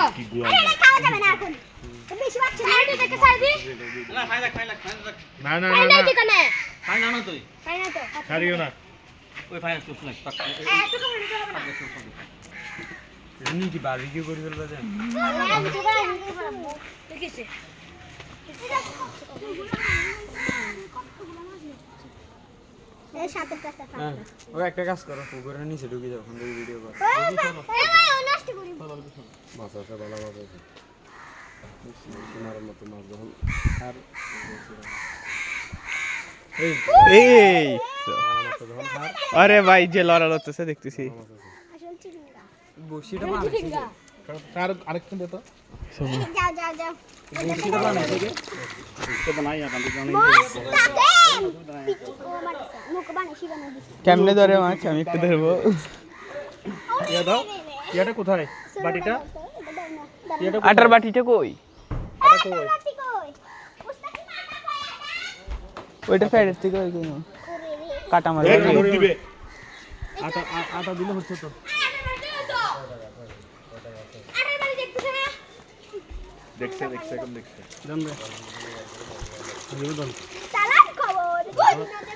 আরে এটা খাওয়া যাবে না এখন বেশি বাচ্চা না এটাকে ছাড় দি না খাই লাগ না না খাই না নাই দিকে না খাই না তুই খাই না তো ছাড়িও না ওই ফাইনাল তুই শুন টাক একটু কম দিতে হবে না এমনি কি বারবিকিউ করে ফেলবা যায় আমি তো বাড়ি দিতে পারবো দেখিছে এই সাথে টাকা হ্যাঁ ও একটা কাজ করো পুকুরের নিচে ঢুকে যাও ওখান থেকে ভিডিও করো এই ভাই ও নষ্ট করি মাছ আছে ভালো মাছ আছে তোমার মতো মাছ যখন আর এই আরে ভাই যে লড়া লড়তেছে দেখতেছি আসল চিংড়া বসিটা বানাইছে কি আর আরেকটা দে তো যাও যাও যাও বসিটা বানাইছে কি তো বানাই না কান্দি জানি মুখ বানাই শিবানা দিছি কেমনে ধরে মাছ আমি একটু ধরবো ইয়া দাও ইয়াটা কোথায় বাটিটা ইয়াটা আটার বাটিটা কই এটা কই বাটি কই পুস্তকি মাথা কই ওইটা ফ্যাটের থেকে ওই কই কাটা মারে এক কামড় দিবে আটা আটা দিলে হচ্ছে তো আরে বাড়ি দেখতেছ না দেখছে এখন দেখছে জান রে এগুলো চালাক খবর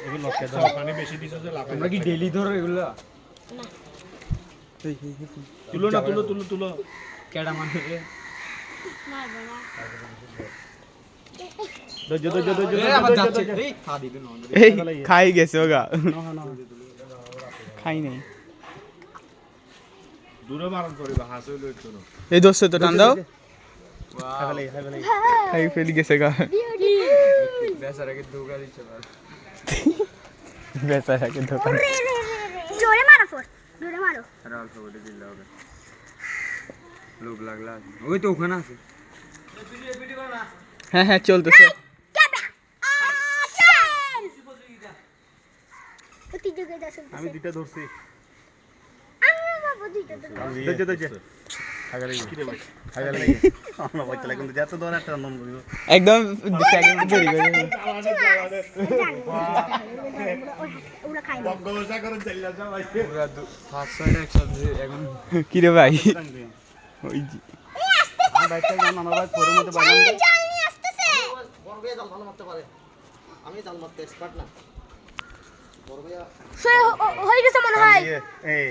এগুলো লক্ষ্য দাও পানি বেশি দিছে যে লাভ তোমরা কি ডেইলি ধরো এগুলো না তুলো না তুলো কেডা মানে মারবো না এ আবার যাচ্ছে এই খা দিবে না এই খাই গেছে ওগা খাই নাই দূরে মারণ করিবা হাস হইলো একটু এই দোস্ত তো টান দাও হাইলে খাই ফেলি গেছে গা বেচারাকে ধোকা দিচ্ছে না বেচারাকে দোকান জোরে মারো ফোর জোরে মারো আর অল্প করে দিলে হবে লোক লাগলা ওই তো ওখানে আছে হ্যাঁ হ্যাঁ চলতেছে ক্যামেরা অ্যাকশন ওটি জগে দাসন আমি দুইটা ধরছি আমি বাবা দুইটা তো দে হাগালে কি রে ভাই হাগালে আমরা বইতলে কিন্তু যত দৌড় একটা নন করিব একদম সেকেন্ড দেরি করে ওরা খাই না গগোসা করে চলে যাও ভাই পুরা 500 একসাথে এখন কি রে ভাই ওই যে এই আসতেছে আর বাইকটা জান আমার ভাই ফোরের মধ্যে বাইলাম জাল জাল নিয়ে আসতেছে বড় ভাই জাল ভালো মারতে পারে আমি জাল মারতে এক্সপার্ট না বড় ভাই সে হয়ে গেছে মনে হয় এই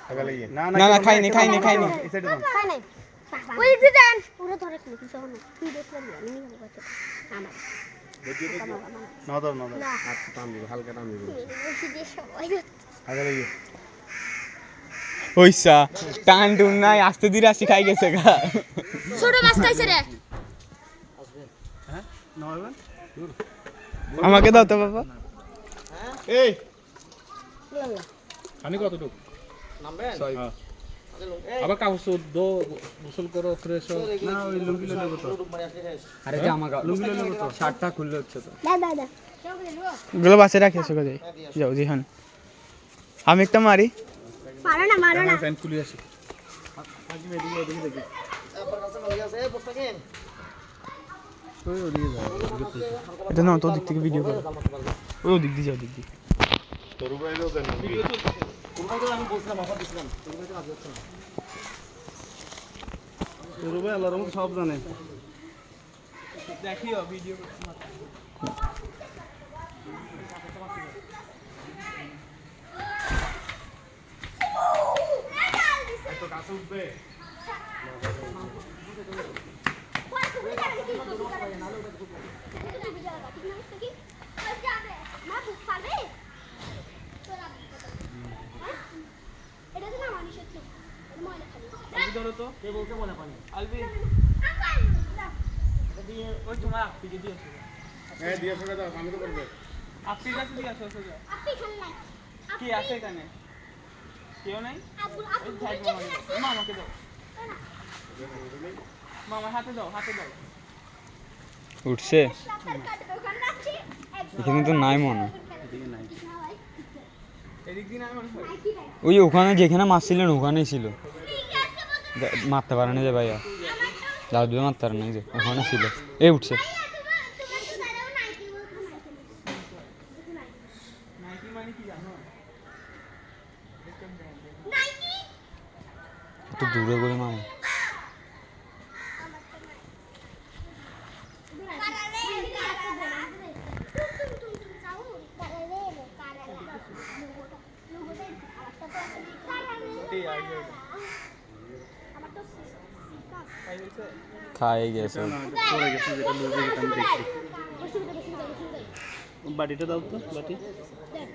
হাগালে না না না খাইনি এই সাইডে দাও খাই নাই ওই যে দেন ওরা ধরে কি কিছু হলো তুই দেখলে আমি নিয়ে কথা আমার না দাও হাত টান দিব হালকা টান দিব বেশি দিয়ে সবাই হাগালে ওইসা টান টুন নাই আস্তে ধীরে আসি খাই গেছে গা ছোট মাছ খাইছে রে হ্যাঁ না হবে আমাকে দাও তো বাবা এই পানি কতটুকু নামবেন হ্যাঁ আবার কাপড় দো গোসল করো ফ্রেশ হও না ওই লুঙ্গি লইলে কত লুক মারি আসলে শেষ আরে জামা লুঙ্গি লইলে কত শার্টটা খুললে হচ্ছে তো দা গুলো বাসে রাখি এসো যাই যাও জিহান আমি একটা মারি মারো না ফ্যান খুলে আসি আগে মেদিকে দেখি আপনার কাছে নলে আছে এই পুস্তকেন ওই ওদিকে যাও এটা না তো দিক থেকে ভিডিও করো ওই দিক দিয়ে যাও দিক দিয়ে তোর বাইরেও দেন ভিডিও তো কোনটা তো আমি বলছিলাম অফার দিছিলাম তোর কাছে কাজ হচ্ছে না তোর ভাই আল্লাহর রহমতে সব জানে দেখিও ভিডিও এত কাছে উঠবে কে বলছে মনে পানি ওই তোমার আপনি দিয়ে দিও হ্যাঁ দিয়ে ফেলে দাও আমি তো করবে আপনি কাছে দিয়ে আসো সোজা কি আছে এখানে কেউ নাই মামাকে দাও মামা হাতে দাও উঠছে এখানে তো নাই মনে ওই ওখানে যেখানে মাছ ছিলেন ওখানেই ছিল মারতে পারে না যে ভাইয়া দাদু মারতে পারে না যে ওখানে ছিল এই উঠছে একটু দূরে করে মামা আমার তো সিকাস খাই গেছে পড়ে গেছে যেটা লুজে গেছে আমি দেখছি বসে দে বাটিটা দাও তো বাটি দেন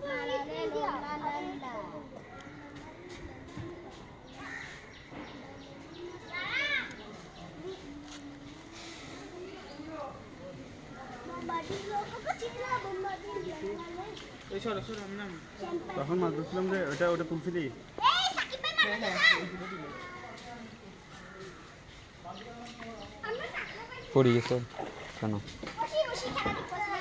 লা লা লা লা বাড়ি লোককে চিনলা বোম্বাদি এই সরো সরো আমি নাম তখন মাছ ধরছিলাম যে ওটা তুলছিলি এই সাকিব ভাই মারো আমরা টাকা পাই পড়ে গেছে কেন বসি বসি খেলা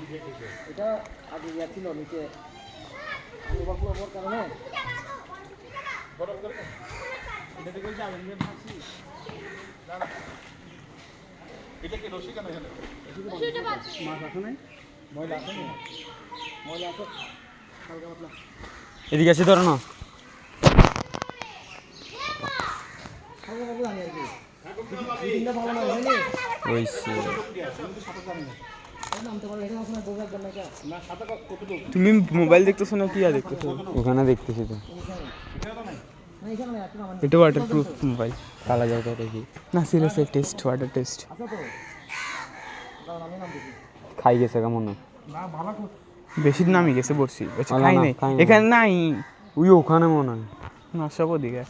দেখতেছি এটা আগে ইয়া ছিল নিচে অনুভব হওয়ার কারণে এটা থেকে যাবেন যে ফাঁসি এটা কি রশি কেন এখানে বসিটা বাদ মাছ আছে নাই ময়লা আছে না ময়লা আছে হালকা পাতলা এদিকে আছে ধরো না হালকা পাতলা আনি আর কি তিনটা ভালো না হয়নি ওইসে নামতে পারো এটা আপনার বোঝার জন্য এটা না সাথে কতটুকু তুমি মোবাইল দেখতেছো না কি আর দেখতেছো ওখানে দেখতেছি তো না এখানে না একটু আমার এটা ওয়াটারপ্রুফ মোবাইল কালা যাওয়া দেখি না সিরিয়াসলি টেস্ট ওয়াটার টেস্ট আছে তো কারণ আমি নাম দেখি খাই গেছে কেমন না ভালো তো বেশি নামি গেছে বলছি না, খাই না, নাই খাই নাই। এখানে নাই ওই ওখানে মনে হয় না সব ওদিকে